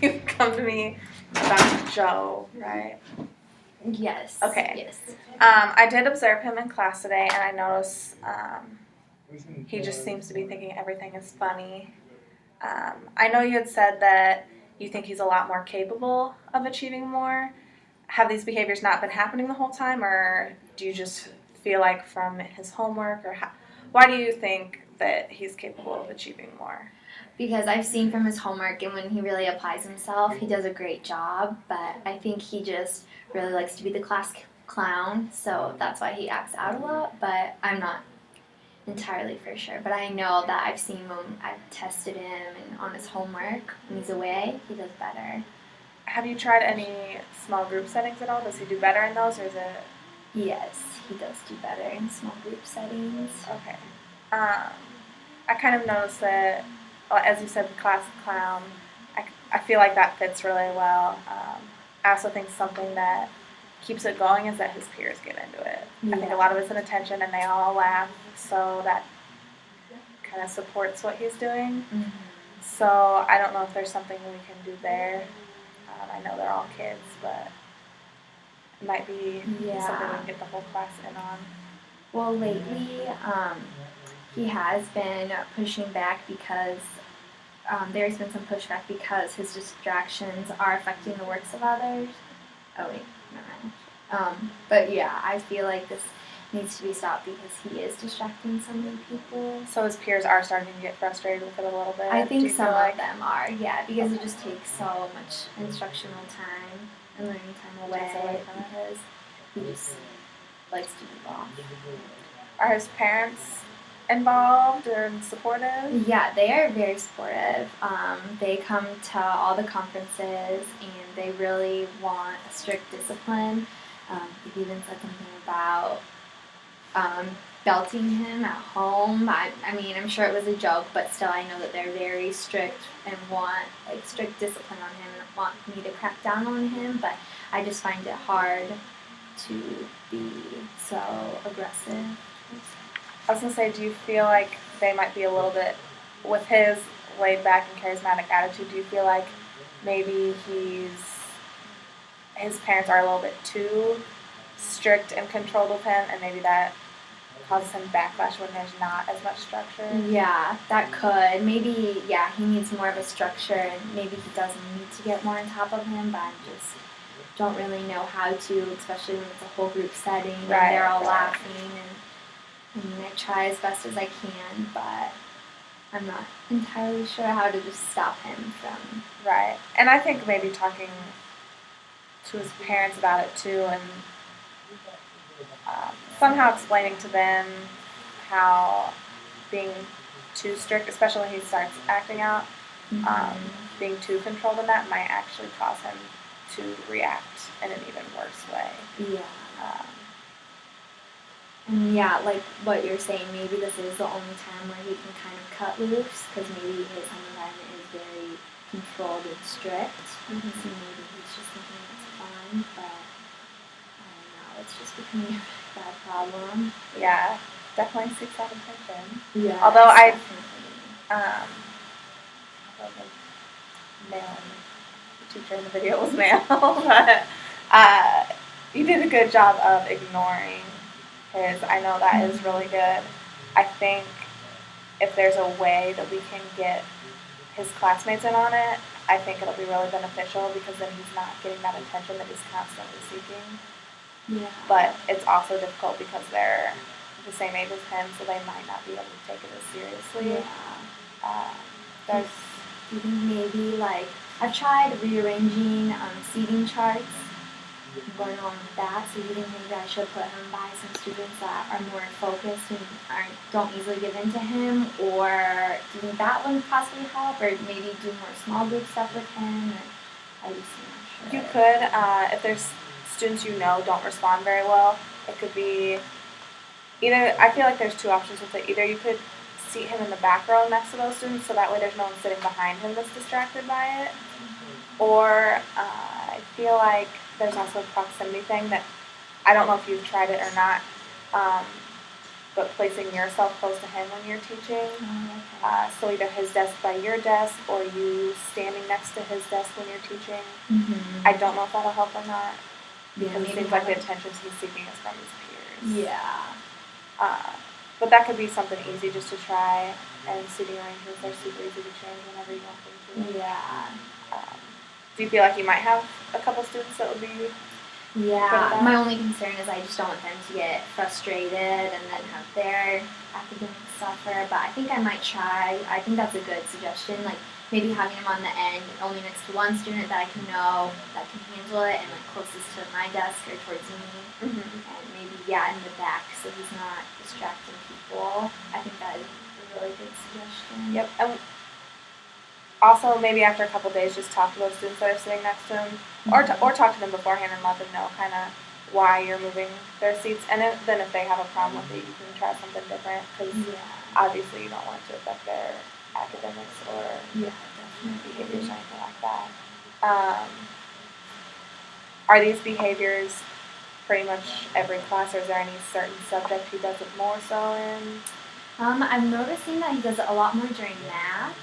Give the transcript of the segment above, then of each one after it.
you come to me about Joe, right? Yes. Okay. Yes. I did observe him in class today, and I noticed he just seems to be thinking everything is funny. I know you had said that you think he's a lot more capable of achieving more. Have these behaviors not been happening the whole time, or do you just feel like from his homework, or why do you think that he's capable of achieving more? Because I've seen from his homework, and when he really applies himself, he does a great job, but I think he just really likes to be the class clown, so that's why he acts out a lot, but I'm not entirely for sure. But I know that I've seen him, I've tested him, and on his homework, when he's away, he does better. Have you tried any small group settings at all? Does he do better in those, or is it? Yes, he does do better in small group settings. Okay. I kind of noticed that, as you said, the class clown, I feel like that fits really well. I also think something that keeps it going is that his peers get into it. Yeah. I think a lot of it's an attention, and they all laugh, so that kind of supports what he's doing. Mm-hmm. So I don't know if there's something we can do there. I know they're all kids, but it might be something we can get the whole class in on. Well, lately, he has been pushing back because there's been some pushback because his distractions are affecting the works of others. Oh wait, never mind. But yeah, I feel like this needs to be stopped because he is distracting so many people. So his peers are starting to get frustrated with it a little bit? I think some of them are, yeah, because it just takes so much instructional time and learning time away because he just likes to be off. Are his parents involved or supportive? Yeah, they are very supportive. They come to all the conferences and they really want a strict discipline. They've even said something about belting him at home. I mean, I'm sure it was a joke, but still I know that they're very strict and want like strict discipline on him and want me to crack down on him, but I just find it hard to be so aggressive. I was going to say, do you feel like they might be a little bit, with his laid back and charismatic attitude, do you feel like maybe his parents are a little bit too strict and controlled with him, and maybe that causes him backlash when there's not as much structure? Yeah, that could. Maybe, yeah, he needs more of a structure, and maybe he doesn't need to get more on top of him, but I just don't really know how to, especially when it's a whole group setting and they're all laughing. And I mean, I try as best as I can, but I'm not entirely sure how to just stop him from... Right. And I think maybe talking to his parents about it too, and somehow explaining to them how being too strict, especially when he starts acting out, being too controlled in that might actually cause him to react in an even worse way. Yeah. And yeah, like what you're saying, maybe this is the only time where he can kind of cut loose, because maybe his home environment is very controlled and strict, so maybe he's just thinking it's fun, but I don't know, it's just becoming a bad problem. Yeah, definitely seeks out attention. Yeah. Although the teacher in the video was male, but you did a good job of ignoring his. I know that is really good. I think if there's a way that we can get his classmates in on it, I think it'll be really beneficial, because then he's not getting that attention that he's constantly seeking. Yeah. But it's also difficult because they're the same age as him, so they might not be able to take it as seriously. Yeah. Do you think maybe, like, I've tried rearranging seating charts, going along with that, so do you think maybe I should put him by some students that are more focused and don't easily give in to him, or do you think that would possibly help, or maybe do more small group stuff with him, or I just not sure. You could, if there's students you know don't respond very well, it could be either, I feel like there's two options with it. Either you could seat him in the back row next to those students, so that way there's no one sitting behind him that's distracted by it. Or I feel like there's also a proximity thing that I don't know if you've tried it or not. but placing yourself close to him when you're teaching. Oh, okay. So either his desk by your desk or you standing next to his desk when you're teaching. Mm-hmm. I don't know if that'll help or not, because it maybe seems like the have attention he's seeking is from his peers. Yeah. But that could be something easy just to try, and seating arrangements are super easy to change whenever you want them to. Yeah. Do you feel like you might have a couple students that would be Yeah, my only concern is I just don't want them to get frustrated and then have their academics suffer, but I think I might try. I think that's a good suggestion, like maybe having him on the end, only next to one student that I can know that can handle it and like closest to my desk or towards me, Mm-hmm. and maybe, in the back so he's not distracting people. I think that is a really good suggestion. Yep. And also, maybe after a couple days, just talk to those students that are sitting next to him, or talk to them beforehand and let them know kind of why you're moving their seats. And then if they have a problem with it, you can try something different, because obviously you don't want it to affect their academics or behaviors or anything like that. Are these behaviors pretty much every class, or is there any certain subject he does it more so in? I'm noticing that he does it a lot more during math.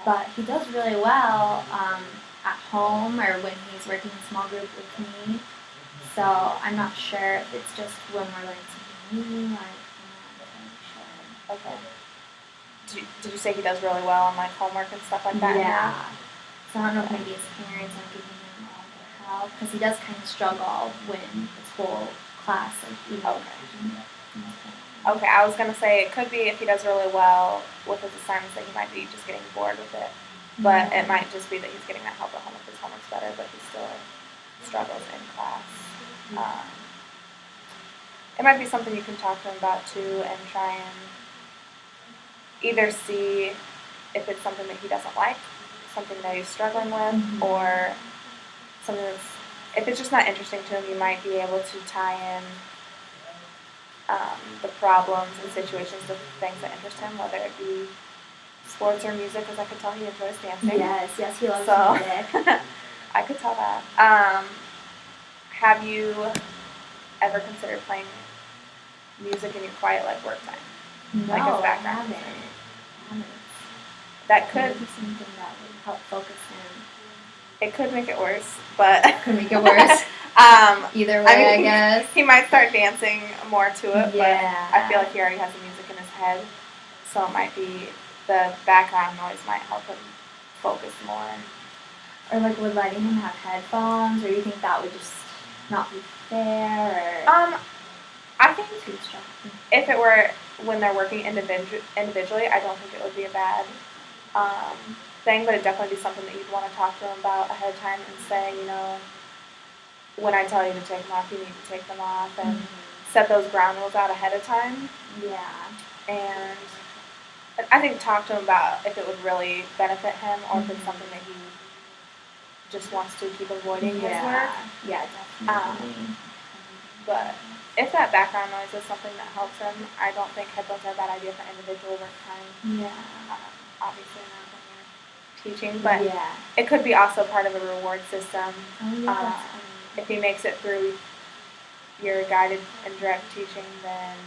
But he does really well at home or when he's working in a small group with me. So I'm not sure if it's just when we're learning something new. I'm not entirely sure. Okay. Did you say he does really well on like homework and stuff like that? Yeah. So I don't know if maybe his parents are giving him all the help, because he does kind of struggle when it's whole class Okay, I was gonna say it could be if he does really well with his assignments that he might be just getting bored with it, but it might just be that he's getting that help at home if his homework's better, but he still struggles in class. It might be something you can talk to him about too, and try and either see if it's something that he doesn't like, something that he's struggling with, or something that's, if it's just not interesting to him, you might be able to tie in the problems and situations to things that interest him, whether it be sports or music, because I could tell he enjoys dancing. Yes, he loves music. I could tell that. Have you ever considered playing music in your quiet like work time? No, like as background I haven't. That could be something that would help focus him. It could make it worse, but could make it worse. Either way, I guess. He might start dancing more to it, Yeah. but I feel like he already has the music in his head, so it might be the background noise might help him focus more. Or like would letting him have headphones, or you think that would just not be fair? Or I think if it were when they're working individually, I don't think it would be a bad thing, but it'd definitely be something that you'd want to talk to him about ahead of time and say, when I tell you to take them off, you need to take them off, and set those ground rules out ahead of time. Yeah. And I think talk to him about if it would really benefit him, or if it's something that he just wants to keep avoiding his work. Yeah, definitely. But if that background noise is something that helps him, I don't think headphones are a bad idea for individual work time. Yeah. Obviously not when you're teaching, but it could be also part of a reward system. If he makes it through your guided and direct teaching, then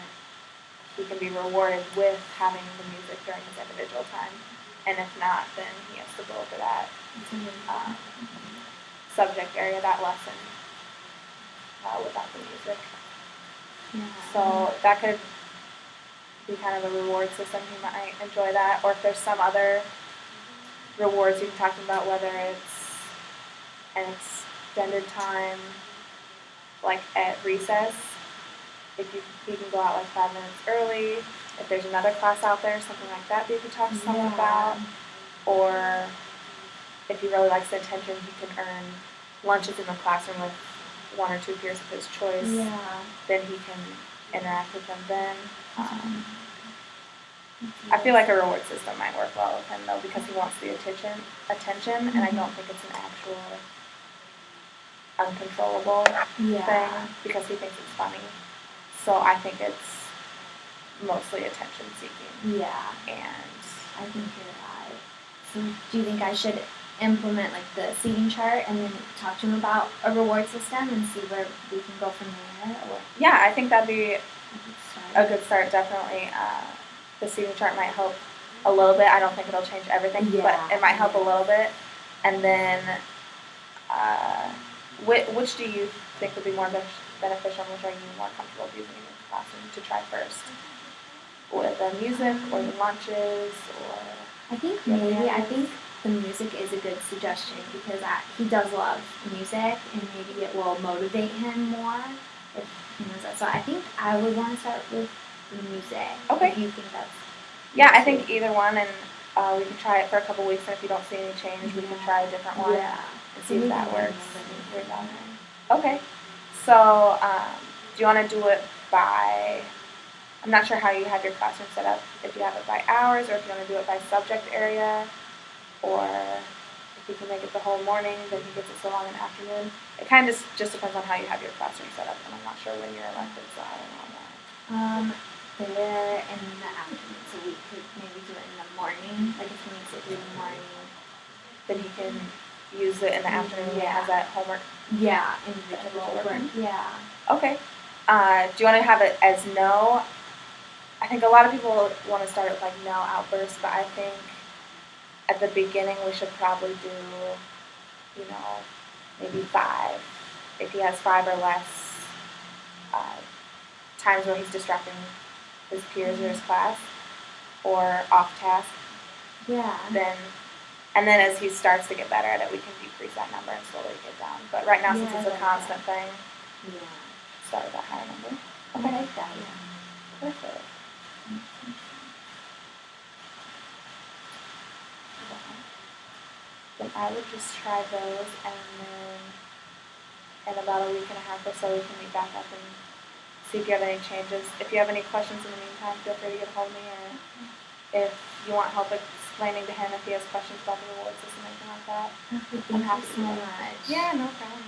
he can be rewarded with having the music during his individual time. And if not, then he has to go over that subject area, that lesson, without the music. Yeah. So that could be kind of a reward system. He might enjoy that. Or if there's some other rewards you can talk about, whether it's an extended time, like at recess, if he can go out like 5 minutes early. If there's another class out there, something like that you could talk to someone about. Or if he really likes the attention, he can earn lunches in the classroom with 1 or 2 peers of his choice. Yeah. Then he can interact with them then. I feel like a reward system might work well with him though, because he wants the attention, and I don't think it's an actual uncontrollable thing, because he thinks it's funny. So I think it's mostly attention seeking. Yeah. And I think you're right. So do you think I should implement like the seating chart and then talk to him about a reward system and see where we can go from there? Or yeah, I think that'd be a good start, definitely. The seating chart might help a little bit. I don't think it'll change everything, Yeah, but it might help a little bit. And then, which do you think would be more beneficial, and which are you more comfortable using in your classroom to try first? Or the music, or the lunches, or? I think the music is a good suggestion because he does love music, and maybe it will motivate him more if he knows that. So I think I would want to start with the music. Okay. If you think that's. Yeah, I think either one, and we can try it for a couple weeks, and if you don't see any change, we can try a different one and see if that works. Okay. So, do you want to do it by? I'm not sure how you have your classroom set up. If you have it by hours, or if you want to do it by subject area, or if you can make it the whole morning, then he gets it so long in the afternoon. It kind of just depends on how you have your classroom set up, and I'm not sure when you're elected, so I don't know on that. They're in the afternoon, so we could maybe do it in the morning. Like if he makes it through the morning, then he can use it in the afternoon when he has that homework. Yeah, individual work. Yeah. Okay. Do you want to have it as no? I think a lot of people want to start with like no outbursts, but I think at the beginning we should probably do, maybe 5. If he has 5 or less times where he's disrupting his peers or his class or off task. Yeah. And then as he starts to get better at it, we can decrease that number and slowly get down. But right now, since it's a constant thing, start with that higher number. Okay. I like that. Yeah. Perfect. Then I would just try those, and then in about a week and a half or so, we can meet back up and see if you have any changes. If you have any questions in the meantime, feel free to get hold of me, or if you want help explaining to him if he has questions about the reward system or anything like that. Thank you so much. Yeah, no problem.